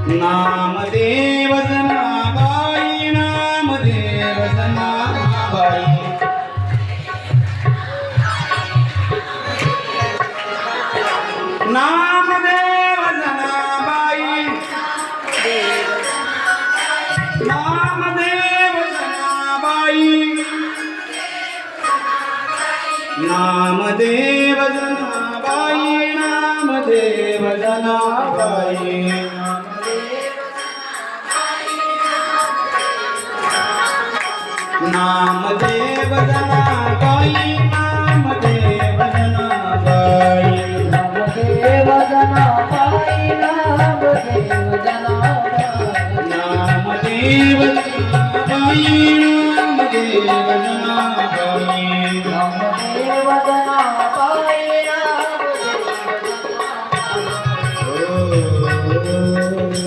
Namdev Janabai Namdev Janabai Namdev Janabai Namdev Janabai Namdev Janabai Namdev Janabai Namdev Janabai Namdev Janabai Namdev Janabai Namdev Janabai Namdev Janabai Namdev Janabai Namdev Janabai